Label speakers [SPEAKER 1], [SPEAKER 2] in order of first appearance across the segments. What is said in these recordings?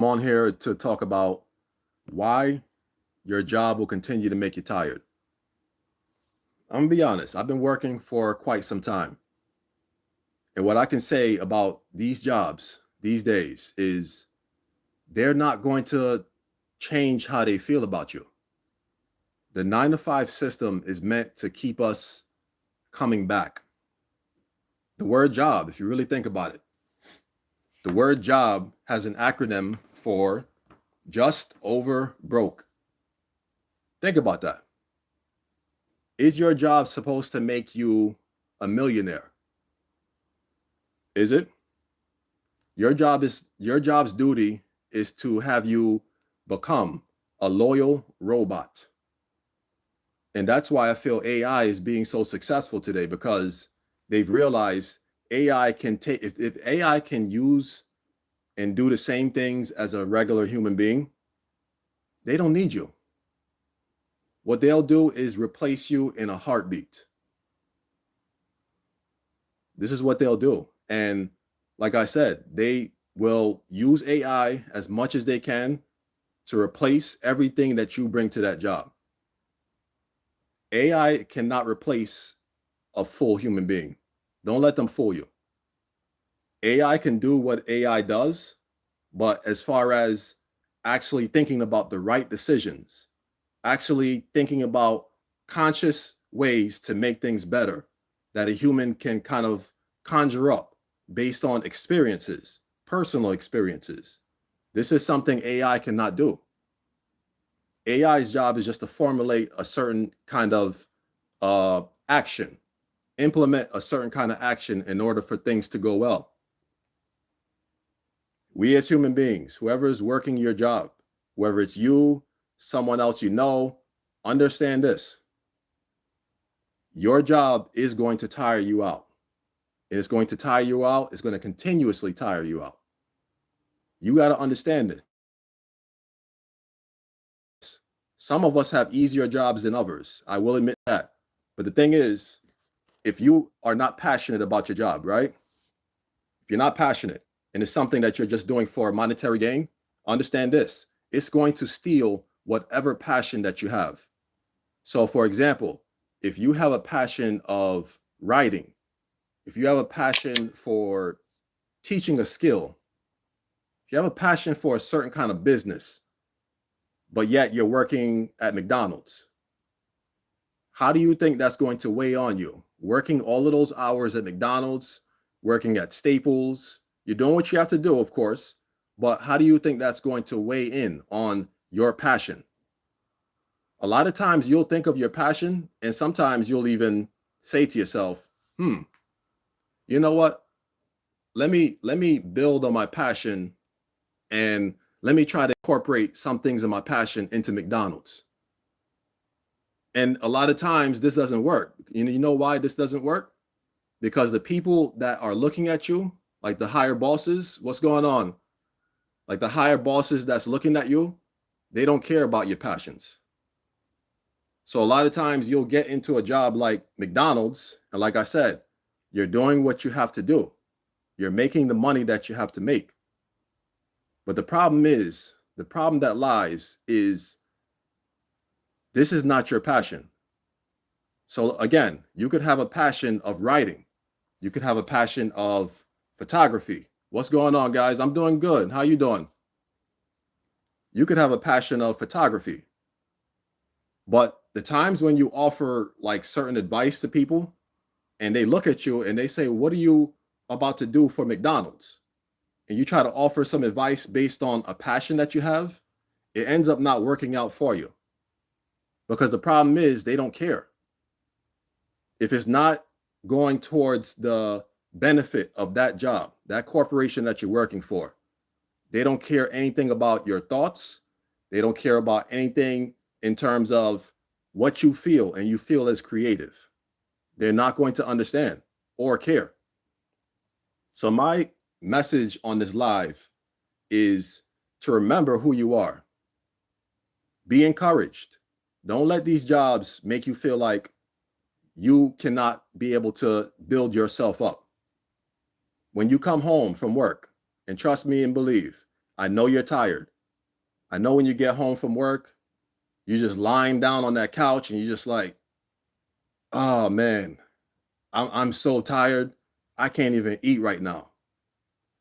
[SPEAKER 1] I'm on here to talk about why your job will continue to make you tired. I'm gonna be honest, I've been working for quite some time. And what I can say about these jobs these days is they're not going to change how they feel about you. The 9 to 5 system is meant to keep us coming back. The word job, if you really think about it, the word job has an acronym for just over broke. Think about that. Is your job supposed to make you a millionaire? Is it? Your job's duty is to have you become a loyal robot. And that's why I feel AI is being so successful today, because they've realized AI can take if AI can use and do the same things as a regular human being, they don't need you. What they'll do is replace you in a heartbeat. This is what they'll do. And like I said, they will use AI as much as they can to replace everything that you bring to that job. AI cannot replace a full human being. Don't let them fool you. AI can do what AI does, but as far as actually thinking about the right decisions, actually thinking about conscious ways to make things better that a human can kind of conjure up based on experiences, personal experiences. This is something AI cannot do. AI's job is just to formulate a certain kind of action, implement a certain kind of action in order for things to go well. We as human beings, whoever is working your job, whether it's you, someone else you know, understand this. Your job is going to tire you out. It's going to tire you out. It's going to continuously tire you out. You got to understand it. Some of us have easier jobs than others. I will admit that. But the thing is, if you are not passionate about your job, right? If you're not passionate and it's something that you're just doing for monetary gain, understand this. It's going to steal whatever passion that you have. So, for example, if you have a passion of writing, if you have a passion for teaching a skill, if you have a passion for a certain kind of business, but yet you're working at McDonald's, how do you think that's going to weigh on you? Working all of those hours at McDonald's, working at Staples, you're doing what you have to do, of course, but how do you think that's going to weigh in on your passion? A lot of times you'll think of your passion, and sometimes you'll even say to yourself, you know what? Let me build on my passion, and let me try to incorporate some things in my passion into McDonald's. And a lot of times this doesn't work. You know why this doesn't work? Because the people that are looking at you, like the higher bosses, what's going on? Like the higher bosses that's looking at you, they don't care about your passions. So a lot of times you'll get into a job like McDonald's, and like I said, you're doing what you have to do. You're making the money that you have to make. But the problem that lies is this is not your passion. So again, you could have a passion of writing. You could have a passion of photography. What's going on, guys? I'm doing good. How you doing? You could have a passion of photography. But the times when you offer like certain advice to people and they look at you and they say, "What are you about to do for McDonald's?" And you try to offer some advice based on a passion that you have, it ends up not working out for you. Because the problem is they don't care. If it's not going towards the benefit of that job, that corporation that you're working for, they don't care anything about your thoughts. They don't care about anything in terms of what you feel and you feel as creative. They're not going to understand or care. So my message on this live is to remember who you are. Be encouraged. Don't let these jobs make you feel like you cannot be able to build yourself up. When you come home from work, and trust me and believe, I know you're tired. I know when you get home from work, you're just lying down on that couch and you're just like, oh man, I'm so tired. I can't even eat right now.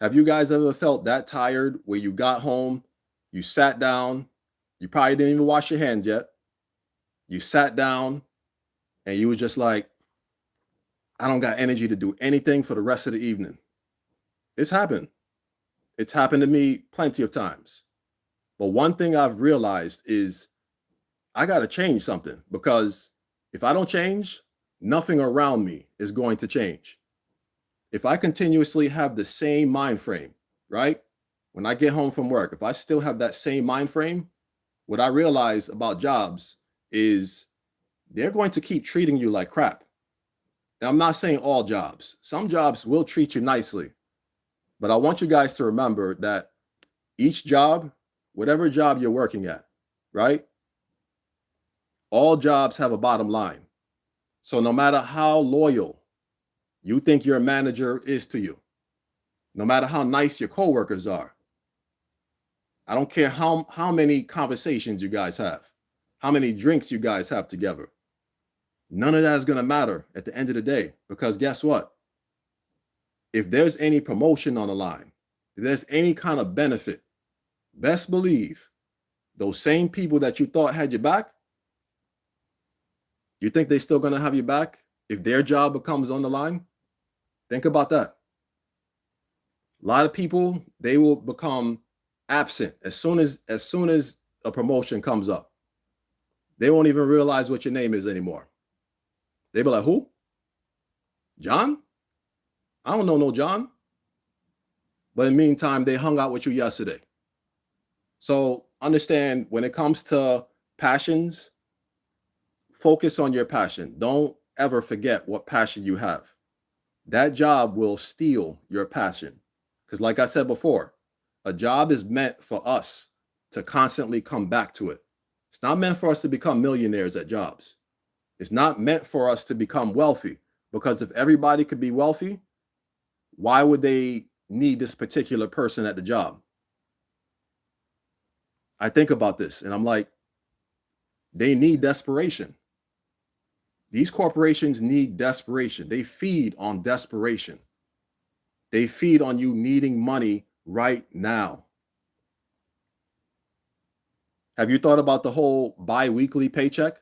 [SPEAKER 1] Have you guys ever felt that tired where you got home, you sat down, you probably didn't even wash your hands yet. You sat down and you were just like, I don't got energy to do anything for the rest of the evening. It's happened. It's happened to me plenty of times. But one thing I've realized is I got to change something, because if I don't change, nothing around me is going to change. If I continuously have the same mind frame, right? When I get home from work, if I still have that same mind frame, what I realize about jobs is they're going to keep treating you like crap. And I'm not saying all jobs. Some jobs will treat you nicely. But I want you guys to remember that each job, whatever job you're working at, right? All jobs have a bottom line. So no matter how loyal you think your manager is to you, no matter how nice your coworkers are, I don't care how many conversations you guys have, how many drinks you guys have together. None of that is going to matter at the end of the day, because guess what? If there's any promotion on the line, if there's any kind of benefit, best believe those same people that you thought had your back, you think they're still going to have your back if their job becomes on the line? Think about that. A lot of people, they will become absent as soon as a promotion comes up. They won't even realize what your name is anymore. They be like, who? John? I don't know no John. But in the meantime, they hung out with you yesterday. So understand, when it comes to passions, focus on your passion. Don't ever forget what passion you have. That job will steal your passion. Because like I said before, a job is meant for us to constantly come back to it. It's not meant for us to become millionaires at jobs. It's not meant for us to become wealthy, because if everybody could be wealthy, why would they need this particular person at the job? I think about this and I'm like, they need desperation. These corporations need desperation. They feed on desperation. They feed on you needing money right now. Have you thought about the whole bi-weekly paycheck?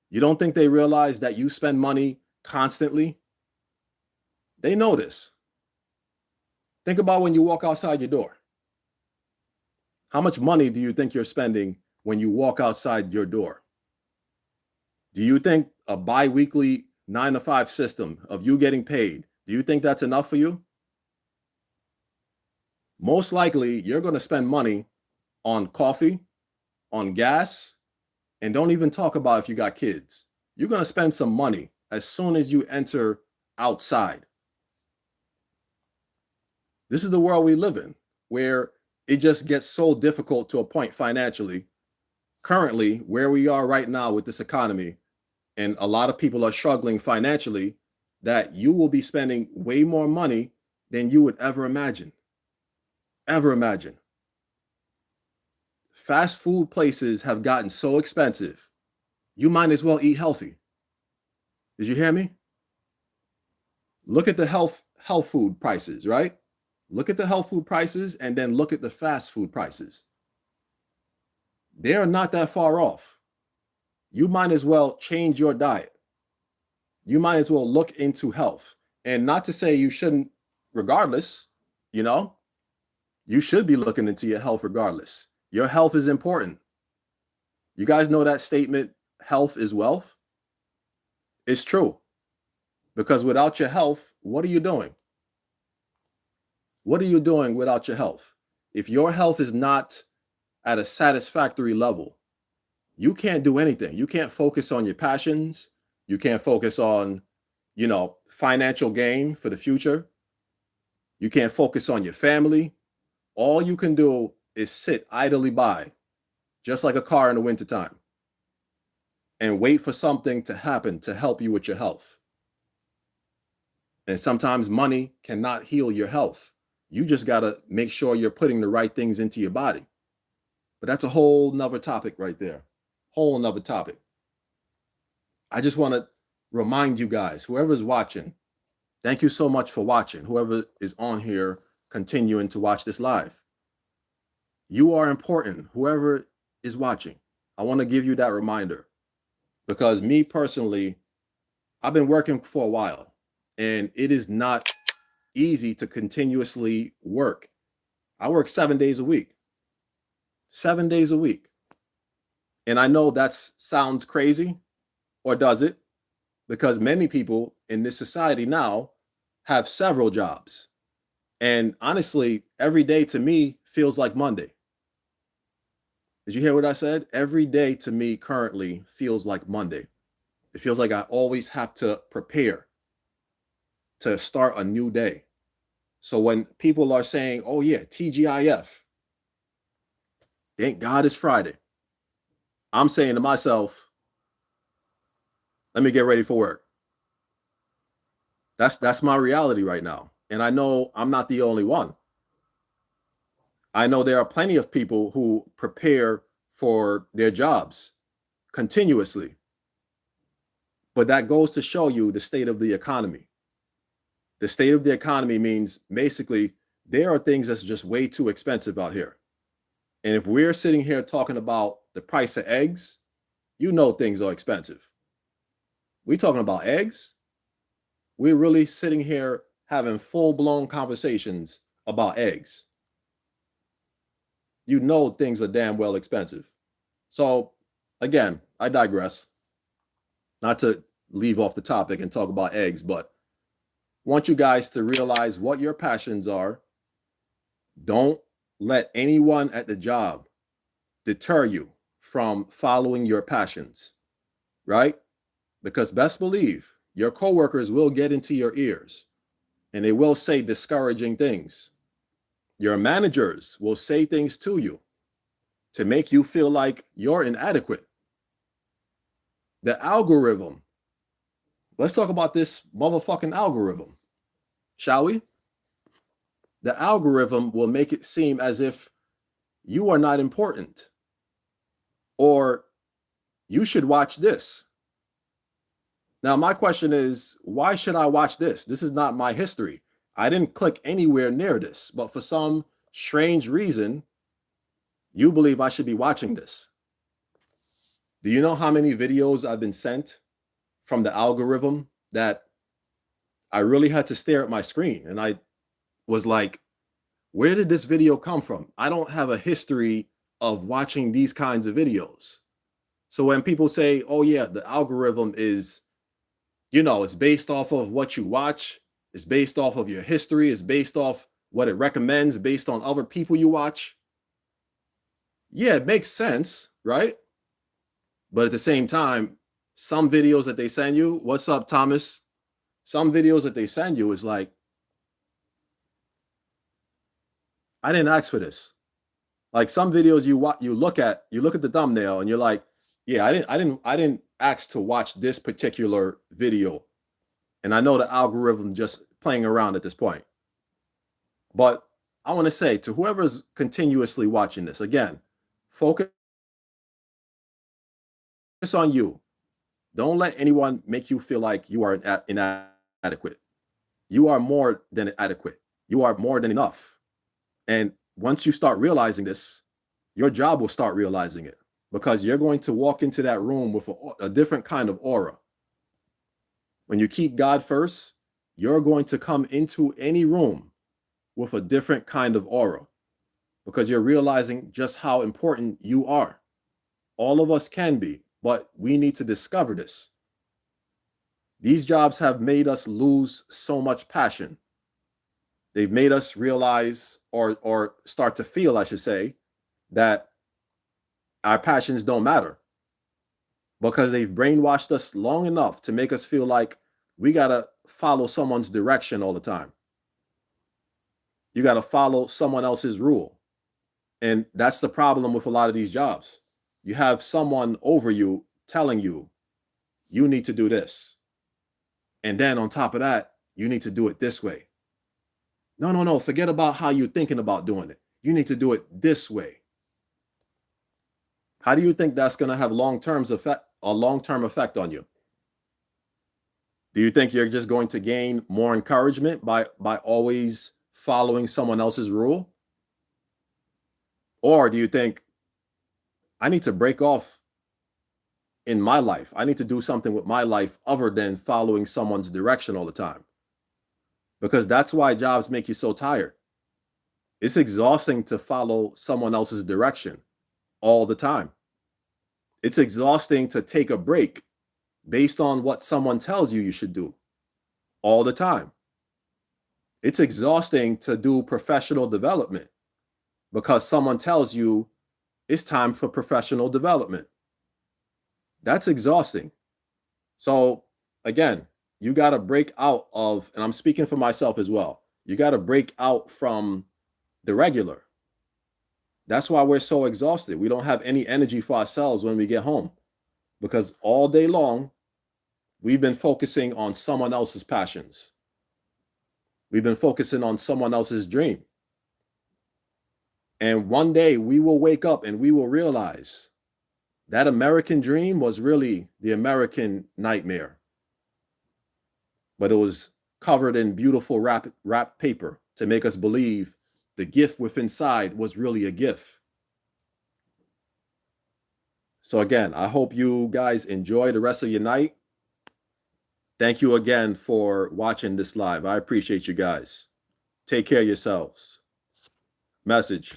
[SPEAKER 1] You don't think they realize that you spend money constantly? They know this. Think about when you walk outside your door. How much money do you think you're spending when you walk outside your door? Do you think a bi-weekly 9-to-5 system of you getting paid, do you think that's enough for you? Most likely, you're going to spend money on coffee, on gas, and don't even talk about if you got kids. You're going to spend some money as soon as you enter outside. This is the world we live in, where it just gets so difficult to a point financially. Currently, where we are right now with this economy, and a lot of people are struggling financially, that you will be spending way more money than you would ever imagine. Ever imagine. Fast food places have gotten so expensive, you might as well eat healthy. Did you hear me? Look at the health food prices, right? Look at the health food prices and then look at the fast food prices. They are not that far off. You might as well change your diet. You might as well look into health. And not to say you shouldn't, regardless, you should be looking into your health regardless. Your health is important. You guys know that statement, health is wealth? It's true. Because without your health, what are you doing? What are you doing without your health? If your health is not at a satisfactory level, you can't do anything. You can't focus on your passions. You can't focus on, financial gain for the future. You can't focus on your family. All you can do is sit idly by, just like a car in the wintertime, and wait for something to happen to help you with your health. And sometimes money cannot heal your health. You just got to make sure you're putting the right things into your body. But that's a whole nother topic right there. Whole nother topic. I just want to remind you guys, whoever's watching, thank you so much for watching. Whoever is on here continuing to watch this live. You are important, whoever is watching. I want to give you that reminder because me personally, I've been working for a while and it is not easy to continuously work. I work 7 days a week. 7 days a week. And I know that sounds crazy, or does it? Because many people in this society now have several jobs. And honestly, every day to me feels like Monday. Did you hear what I said? Every day to me currently feels like Monday. It feels like I always have to prepare to start a new day. So when people are saying, oh yeah, TGIF, thank God it's Friday, I'm saying to myself, let me get ready for work. That's my reality right now. And I know I'm not the only one. I know there are plenty of people who prepare for their jobs continuously. But that goes to show you the state of the economy. The state of the economy means basically there are things that's just way too expensive out here. And if we're sitting here talking about the price of eggs, you know things are expensive. We're talking about eggs. We're really sitting here having full-blown conversations about eggs. You know things are damn well expensive. So again, I digress. Not to leave off the topic and talk about eggs, but want you guys to realize what your passions are. Don't let anyone at the job deter you from following your passions, right? Because best believe your coworkers will get into your ears and they will say discouraging things. Your managers will say things to you to make you feel like you're inadequate. The algorithm. Let's talk about this motherfucking algorithm, shall we? The algorithm will make it seem as if you are not important or you should watch this. Now, my question is, why should I watch this? This is not my history. I didn't click anywhere near this, but for some strange reason, you believe I should be watching this. Do you know how many videos I've been sent from the algorithm that I really had to stare at my screen? And I was like, where did this video come from? I don't have a history of watching these kinds of videos. So when people say, oh yeah, the algorithm is, it's based off of what you watch, it's based off of your history, it's based off what it recommends based on other people you watch. Yeah, it makes sense, right? But at the same time, some videos that they send you, what's up, Thomas? Some videos that they send you is like, I didn't ask for this. Like some videos you look at the thumbnail and you're like, yeah, I didn't ask to watch this particular video. And I know the algorithm just playing around at this point. But I want to say to whoever's continuously watching this, again, focus on you. Don't let anyone make you feel like you are inadequate. You are more than adequate. You are more than enough. And once you start realizing this, your job will start realizing it because you're going to walk into that room with a different kind of aura. When you keep God first, you're going to come into any room with a different kind of aura because you're realizing just how important you are. All of us can be, but we need to discover this. These jobs have made us lose so much passion. They've made us realize or start to feel, I should say, that our passions don't matter because they've brainwashed us long enough to make us feel like we got to follow someone's direction all the time. You got to follow someone else's rule. And that's the problem with a lot of these jobs. You have someone over you telling you, you need to do this. And then on top of that, you need to do it this way. No. Forget about how you're thinking about doing it. You need to do it this way. How do you think that's going to have a long-term effect on you? Do you think you're just going to gain more encouragement by always following someone else's rule? Or do you think I need to break off in my life? I need to do something with my life other than following someone's direction all the time. Because that's why jobs make you so tired. It's exhausting to follow someone else's direction all the time. It's exhausting to take a break based on what someone tells you should do all the time. It's exhausting to do professional development because someone tells you it's time for professional development. That's exhausting. So again, you got to break out of, and I'm speaking for myself as well, you got to break out from the regular. That's why we're so exhausted. We don't have any energy for ourselves when we get home because all day long, we've been focusing on someone else's passions. We've been focusing on someone else's dream. And one day we will wake up and we will realize that American dream was really the American nightmare. But it was covered in beautiful wrap paper to make us believe the gift within inside was really a gift. So again, I hope you guys enjoy the rest of your night. Thank you again for watching this live. I appreciate you guys. Take care of yourselves. Message.